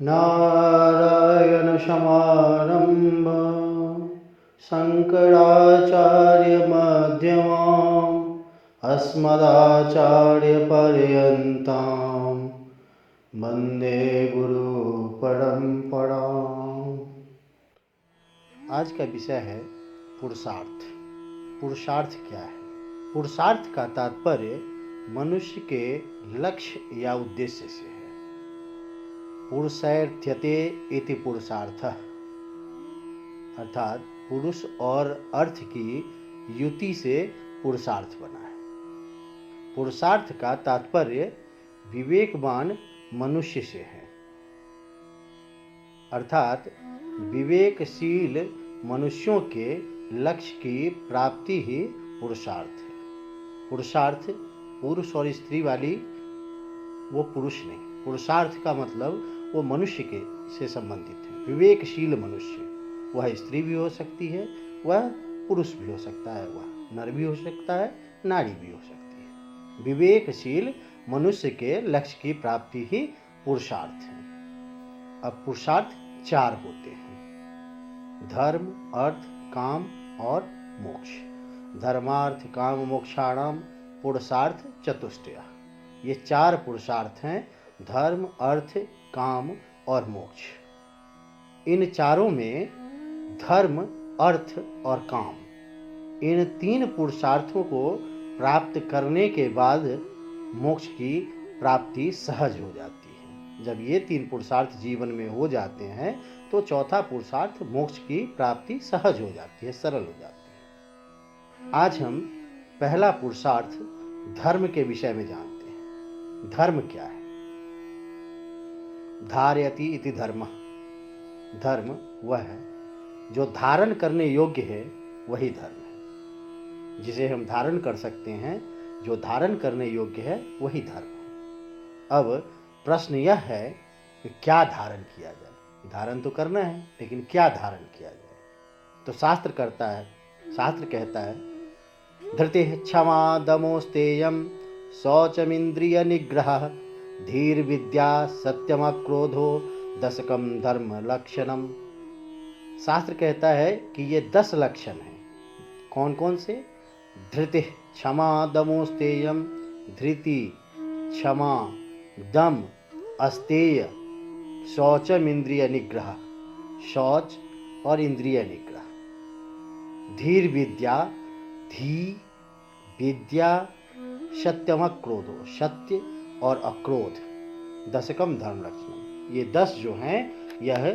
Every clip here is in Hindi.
नारायणसमारम्भां शङ्कराचार्यमध्यमाम् अस्मदाचार्यपर्यन्तां वन्दे गुरुपरम्पराम्। आज का विषय है पुरुषार्थ। पुरुषार्थ क्या है? पुरुषार्थ का तात्पर्य मनुष्य के लक्ष्य या उद्देश्य से है। पुरुषैर्थ्यते इति पुरुषार्थः, अर्थात पुरुष और अर्थ की युति से पुरुषार्थ बना है। पुरुषार्थ का तात्पर्य विवेकवान मनुष्य से है, अर्थात विवेकशील मनुष्यों के लक्ष्य की प्राप्ति ही पुरुषार्थ है। पुरुषार्थ पुरुष और स्त्री वाली वो पुरुष नहीं। पुरुषार्थ का मतलब वो मनुष्य के से संबंधित है। विवेकशील मनुष्य, वह स्त्री भी हो सकती है, वह पुरुष भी हो सकता है, वह नर भी हो सकता है, नारी भी हो सकती है। विवेकशील मनुष्य के लक्ष्य की प्राप्ति ही पुरुषार्थ है। अब पुरुषार्थ चार होते हैं: धर्म, अर्थ, काम और मोक्ष। धर्मार्थ काम मोक्षाणाम पुरुषार्थ चतुष्टयः। ये चार पुरुषार्थ हैं: धर्म, अर्थ, काम और मोक्ष। इन चारों में धर्म, अर्थ और काम, इन तीन पुरुषार्थों को प्राप्त करने के बाद मोक्ष की प्राप्ति सहज हो जाती है। जब ये तीन पुरुषार्थ जीवन में हो जाते हैं तो चौथा पुरुषार्थ मोक्ष की प्राप्ति सहज हो जाती है, सरल हो जाती है। आज हम पहला पुरुषार्थ धर्म के विषय में जानते हैं। धर्म क्या है? धारयति इति धर्मः। धर्म वह है जो धारण करने योग्य है, वही धर्म है। जिसे हम धारण कर सकते हैं, जो धारण करने योग्य है, वही धर्म है। अब प्रश्न यह है कि क्या धारण किया जाए? धारण तो करना है, लेकिन क्या धारण किया जाए? तो शास्त्र कहता है धृतिः क्षमा दमोस्तेयं शौचमिंद्रिय निग्रहः धीर विद्या सत्यमक्रोधो दशकम धर्म लक्षणम। शास्त्र कहता है कि ये 10 लक्षण हैं। कौन कौन से? धृतिः क्षमा दमोस्तेयम, धृति, क्षमा, दम, अस्तेय, शौचम इंद्रिय निग्रह, शौच और इंद्रिय निग्रह, धीर विद्या, धी विद्या, सत्यम क्रोधो, सत्य और अक्रोध, दशकम धर्म लक्षणम। ये 10 जो हैं यह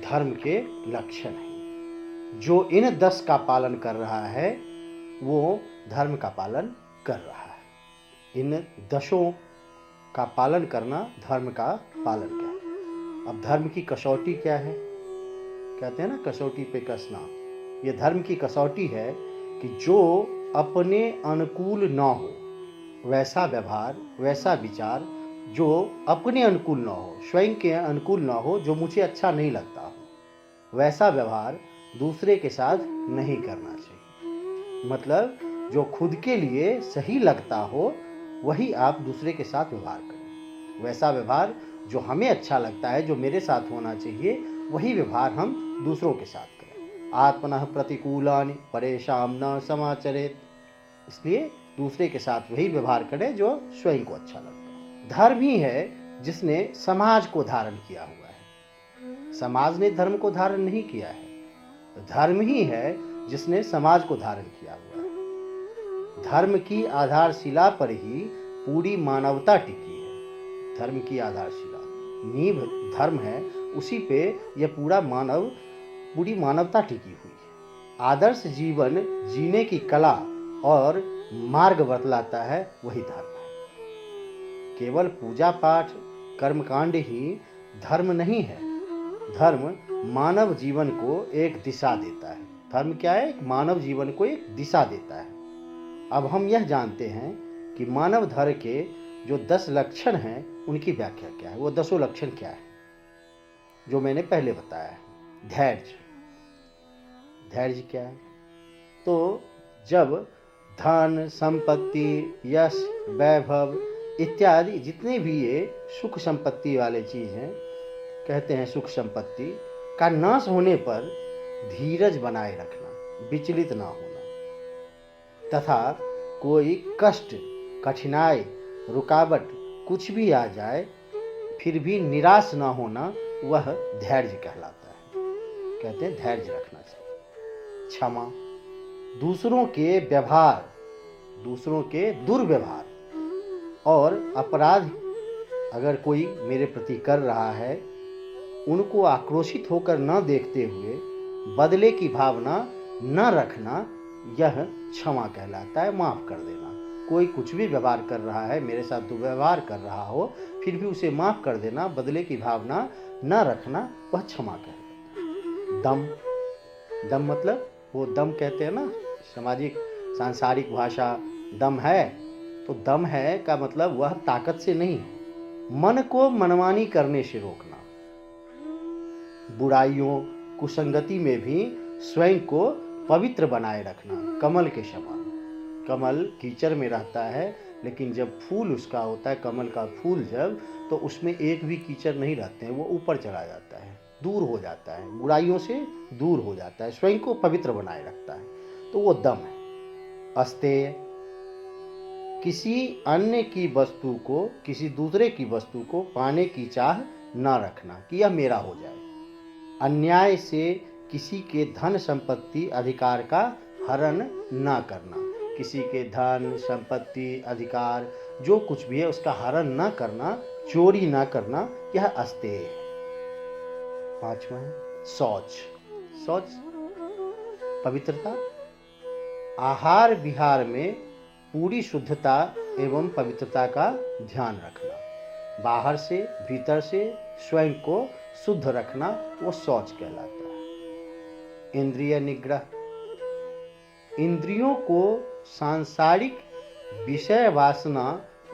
धर्म के लक्षण हैं। जो इन 10 का पालन कर रहा है वो धर्म का पालन कर रहा है। इन 10 का पालन करना धर्म का पालन क्या है? अब धर्म की कसौटी क्या है? कहते हैं ना, कसौटी पे कसना। ये धर्म की कसौटी है कि जो अपने अनुकूल न हो वैसा व्यवहार, वैसा विचार जो अपने अनुकूल न हो, स्वयं के अनुकूल न हो, जो मुझे अच्छा नहीं लगता हो, वैसा व्यवहार दूसरे के साथ नहीं करना चाहिए। मतलब जो खुद के लिए सही लगता हो वही आप दूसरे के साथ व्यवहार करें। वैसा व्यवहार जो हमें अच्छा लगता है, जो मेरे साथ होना चाहिए, वही व्यवहार हम दूसरों के साथ करें। आत्मनः प्रतिकूलानि परेषां न समाचरेत्। इसलिए दूसरे के साथ वही व्यवहार करें जो स्वयं को अच्छा लगता है। धर्म ही है जिसने समाज को धारण किया हुआ है। समाज ने धर्म को धारण नहीं किया है, धर्म ही है जिसने समाज को धारण किया हुआ है। धर्म की आधारशिला पर ही पूरी मानवता टिकी है। धर्म की आधारशिला, नींव धर्म है, उसी पे यह पूरी मानवता टिकी हुई है। आदर्श जीवन जीने की कला और मार्ग बतलाता है, वही धर्म है। केवल पूजा पाठ कर्मकांड ही धर्म नहीं है। धर्म मानव जीवन को एक दिशा देता है। धर्म क्या है? मानव जीवन को एक दिशा देता है। अब हम यह जानते हैं कि मानव धर्म के जो 10 लक्षण हैं उनकी व्याख्या क्या है। वो 10 लक्षण क्या है जो मैंने पहले बताया है। धैर्य। धैर्य क्या है? तो जब धन, संपत्ति, यश, वैभव इत्यादि जितने भी ये सुख संपत्ति वाले चीज़ हैं, कहते हैं सुख संपत्ति का नाश होने पर धीरज बनाए रखना, विचलित ना होना, तथा कोई कष्ट, कठिनाई, रुकावट कुछ भी आ जाए फिर भी निराश ना होना, वह धैर्य कहलाता है। कहते हैं धैर्य रखना चाहिए। क्षमा, दूसरों के व्यवहार, दूसरों के दुर्व्यवहार और अपराध अगर कोई मेरे प्रति कर रहा है, उनको आक्रोशित होकर न देखते हुए बदले की भावना न रखना, यह क्षमा कहलाता है। माफ कर देना। कोई कुछ भी व्यवहार कर रहा है, मेरे साथ दुर्व्यवहार कर रहा हो, फिर भी उसे माफ कर देना, बदले की भावना न रखना, वह क्षमा कहलाता है। दम, दम मतलब वो दम कहते हैं ना, सामाजिक सांसारिक भाषा, दम है, तो दम है का मतलब वह ताकत से नहीं है, मन को मनमानी करने से रोकना। बुराइयों, कुसंगति में भी स्वयं को पवित्र बनाए रखना, कमल के समान। कमल कीचड़ में रहता है, लेकिन जब फूल उसका होता है, कमल का फूल जब, तो उसमें एक भी कीचड़ नहीं रहते हैं, वो ऊपर चला जाता है, दूर हो जाता है, बुराइयों से दूर हो जाता है, स्वयं को पवित्र बनाए रखता है, तो वो दम है। अस्तेय, किसी अन्य की वस्तु को, किसी दूसरे की वस्तु को पाने की चाह न रखना कि यह मेरा हो जाए। अन्याय से किसी के धन संपत्ति अधिकार का हरण न करना, किसी के धन संपत्ति अधिकार जो कुछ भी है उसका हरण न करना, चोरी न करना, यह अस्तेय है। पांचवा है शौच। शौच पवित्रता, आहार विहार में पूरी शुद्धता एवं पवित्रता का ध्यान रखना, बाहर से भीतर से स्वयं को शुद्ध रखना, वो शौच कहलाता है। इंद्रिय निग्रह, इंद्रियों को सांसारिक विषय वासना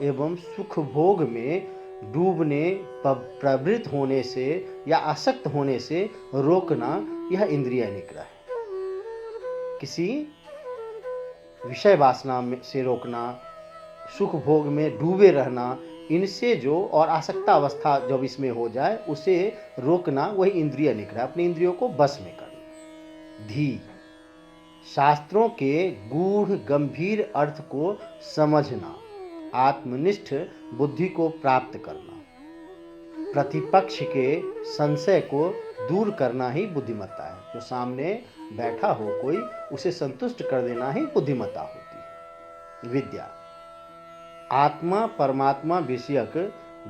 एवं सुख भोग में डूबने, प्रवृत्त होने से या आसक्त होने से रोकना, यह इंद्रिय निग्रह है। किसी विषय वासना से रोकना, सुख भोग में डूबे रहना, इनसे जो और आसक्ता अवस्था जब इसमें हो जाए उसे रोकना, वही इंद्रिय निग्रह, अपनी इंद्रियों को बस में करना। धी, शास्त्रों के गूढ़ गंभीर अर्थ को समझना, आत्मनिष्ठ बुद्धि को प्राप्त करना, प्रतिपक्ष के संशय को दूर करना ही बुद्धिमत्ता है। जो सामने बैठा हो कोई, उसे संतुष्ट कर देना ही बुद्धिमत्ता होती है। विद्या, आत्मा परमात्मा विषयक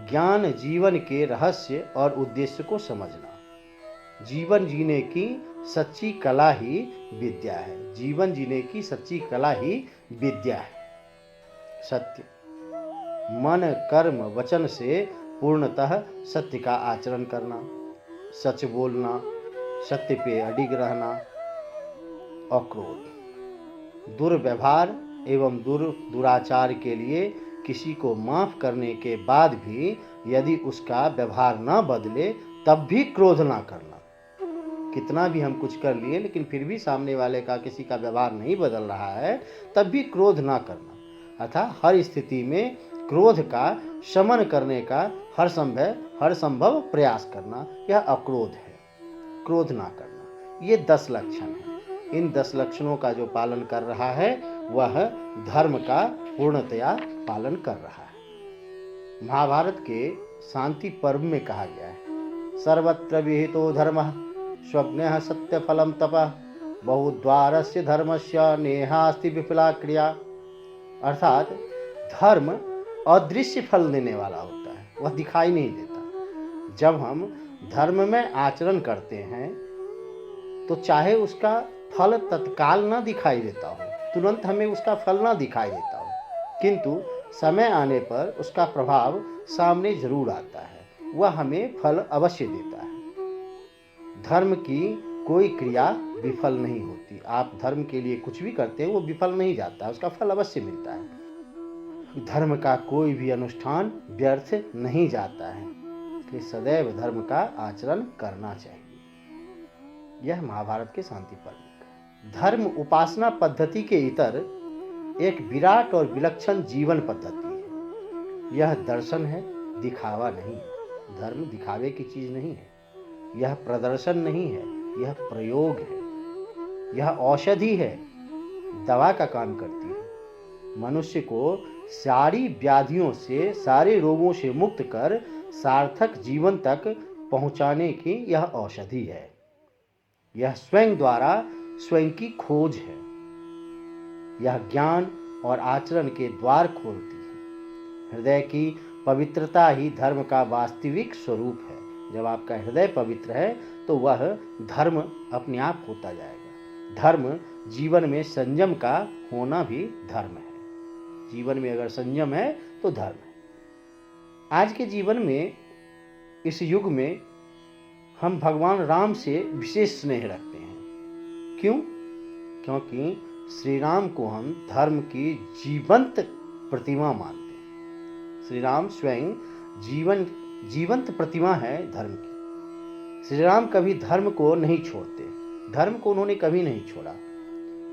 ज्ञान, जीवन के रहस्य और उद्देश्य को समझना, जीवन जीने की सच्ची कला ही विद्या है। जीवन जीने की सच्ची कला ही विद्या है। सत्य, मन कर्म वचन से पूर्णतः सत्य का आचरण करना, सच बोलना, सत्य पे अडिग रहना। अक्रोध, दुर्व्यवहार एवं दुराचार के लिए किसी को माफ करने के बाद भी यदि उसका व्यवहार न बदले तब भी क्रोध ना करना। कितना भी हम कुछ कर लिए लेकिन फिर भी सामने वाले का, किसी का व्यवहार नहीं बदल रहा है, तब भी क्रोध ना करना। अर्थात हर स्थिति में क्रोध का शमन करने का हर संभव प्रयास करना, यह अक्रोध है। क्रोध ना करना, ये 10 लक्षण हैं। इन 10 लक्षणों का जो पालन कर रहा है वह धर्म का पूर्णतया पालन कर रहा है। महाभारत के शांति पर्व में कहा गया है, सर्वत्र विहितो धर्मः स्वज्ञः सत्यफलं तपः बहुद्वारस्य धर्मस्य नेहास्ति विफला क्रिया। अर्थात धर्म अदृश्य फल देने वाला होता है, वह दिखाई नहीं देता। जब हम धर्म में आचरण करते हैं तो चाहे उसका फल तत्काल ना दिखाई देता हो, तुरंत हमें उसका फल ना दिखाई देता हो, किंतु समय आने पर उसका प्रभाव सामने जरूर आता है, वह हमें फल अवश्य देता है। धर्म की कोई क्रिया विफल नहीं होती। आप धर्म के लिए कुछ भी करते हैं वो विफल नहीं जाता, उसका फल अवश्य मिलता है। धर्म का कोई भी अनुष्ठान व्यर्थ नहीं जाता है, इसलिए सदैव धर्म का आचरण करना चाहिए। यह महाभारत के शांति पर्व। धर्म उपासना पद्धति के इतर एक विराट और विलक्षण जीवन पद्धति है। यह दर्शन है, दिखावा नहीं है। धर्म दिखावे की चीज नहीं है। यह प्रदर्शन नहीं है, यह प्रयोग है, यह औषधि है, दवा का काम करती है। मनुष्य को सारी व्याधियों से, सारे रोगों से मुक्त कर सार्थक जीवन तक पहुंचाने की यह औषधि है। यह स्वयं द्वारा स्वयं की खोज है। यह ज्ञान और आचरण के द्वार खोलती है। हृदय की पवित्रता ही धर्म का वास्तविक स्वरूप है। जब आपका हृदय पवित्र है तो वह धर्म अपने आप होता जाएगा। धर्म जीवन में संयम का होना भी धर्म है। जीवन में अगर संयम है तो धर्म है। आज के जीवन में, इस युग में हम भगवान राम से विशेष स्नेह रखते हैं। क्यों? क्योंकि श्री राम को हम धर्म की जीवंत प्रतिमा मानते हैं। श्री राम स्वयं जीवंत प्रतिमा है धर्म की। श्री राम कभी धर्म को नहीं छोड़ते। धर्म को उन्होंने कभी नहीं छोड़ा।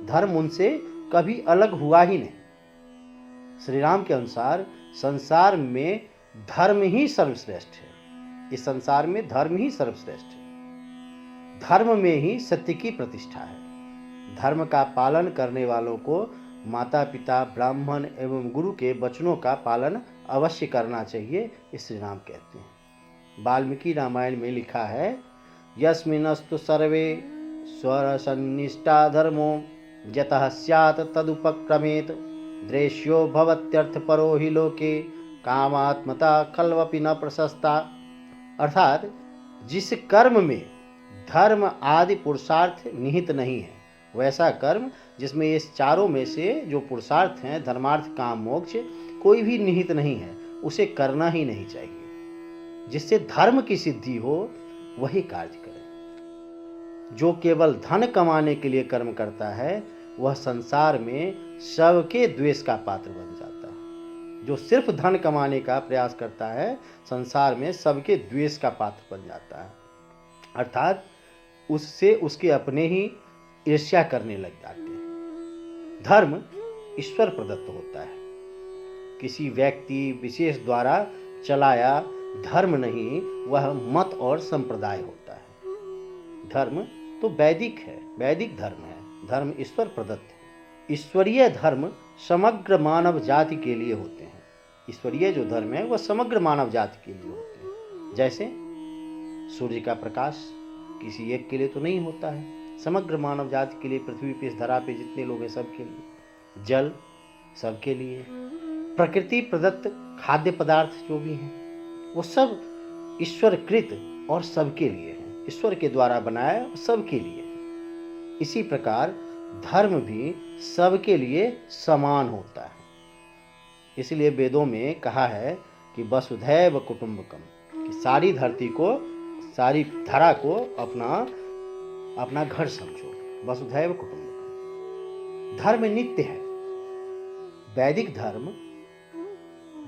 धर्म उनसे कभी अलग हुआ ही नहीं। श्री राम के अनुसार संसार में धर्म ही सर्वश्रेष्ठ है। इस संसार में धर्म ही सर्वश्रेष्ठ है। धर्म में ही सत्य की प्रतिष्ठा है। धर्म का पालन करने वालों को माता पिता, ब्राह्मण एवं गुरु के वचनों का पालन अवश्य करना चाहिए, इस श्री राम कहते हैं। वाल्मीकि रामायण में लिखा है, यस्मिनस्तु सर्वे स्वरसन्निष्ठा धर्मो यतः स्यात् तदुपक्रमेत द्रेष्यो भवत्यर्थ परो हि लोके कामात्मता खल्वपि न प्रशस्ता। अर्थात जिस कर्म में धर्म आदि पुरुषार्थ निहित नहीं है, वैसा कर्म जिसमें इस चारों में से जो पुरुषार्थ हैं, धर्मार्थ काम मोक्ष, कोई भी निहित नहीं है, उसे करना ही नहीं चाहिए। जिससे धर्म की सिद्धि हो वही कार्य करें। जो केवल धन कमाने के लिए कर्म करता है वह संसार में सबके द्वेष का पात्र बन जाता है। जो सिर्फ धन कमाने का प्रयास करता है संसार में सबके द्वेष का पात्र बन जाता है। अर्थात उससे उसके अपने ही ईर्ष्या करने लग जाते हैं। धर्म ईश्वर प्रदत्त होता है, किसी व्यक्ति विशेष द्वारा चलाया धर्म नहीं, वह मत और संप्रदाय होता है। धर्म तो वैदिक है, वैदिक धर्म है। धर्म ईश्वर प्रदत्त है। ईश्वरीय धर्म समग्र मानव जाति के लिए होते हैं। ईश्वरीय जो धर्म है वह समग्र मानव जाति के लिए होते हैं। जैसे सूर्य का प्रकाश किसी एक के लिए तो नहीं होता है, समग्र मानव जाति के लिए, पृथ्वी पे, इस धरा पे जितने लोग हैं सबके लिए। जल सबके लिए। प्रकृति प्रदत्त खाद्य पदार्थ जो भी हैं वो सब ईश्वरकृत और सबके लिए हैं, ईश्वर के द्वारा बनाया और सबके लिए। इसी प्रकार धर्म भी सबके लिए समान होता है। इसलिए वेदों में कहा है कि वसुधैव कुटुंबकम, कि सारी धरती को, सारी धरा को अपना घर समझो। वसुधैव कुटुंबकम। धर्म नित्य है। वैदिक धर्म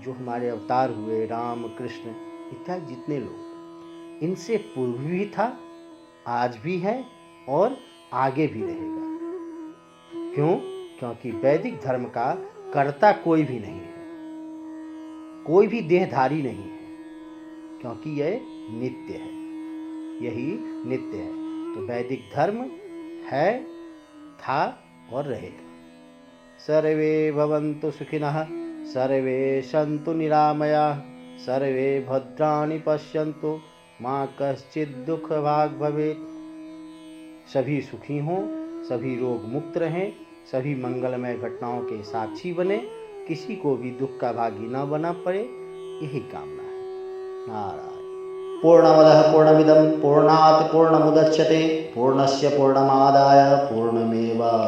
जो हमारे अवतार हुए, राम, कृष्ण इत्यादि जितने लोग, इनसे पूर्व भी था, आज भी है और आगे भी रहेगा। क्यों? क्योंकि वैदिक धर्म का कर्ता कोई भी नहीं है, कोई भी देहधारी नहीं है, क्योंकि यह नित्य है। यही नित्य है। तो वैदिक धर्म है, था और रहेगा। सर्वे भवन्तु सुखिनः, सर्वे सन्तु निरामयाः, सर्वे भद्राणि पश्यन्तु, मा कश्चित् दुःखभाग् भवेत्। सभी सुखी हों, सभी रोग मुक्त रहें, सभी मंगलमय घटनाओं के साक्षी बने, किसी को भी दुख का भागी न बना पड़े, यही कामना है। नारायण। पूर्णमदः पूर्णमिदं पूर्णात् पूर्णमुदच्यते, पूर्णस्य पूर्णमादाय पूर्णमेवावशिष्यते।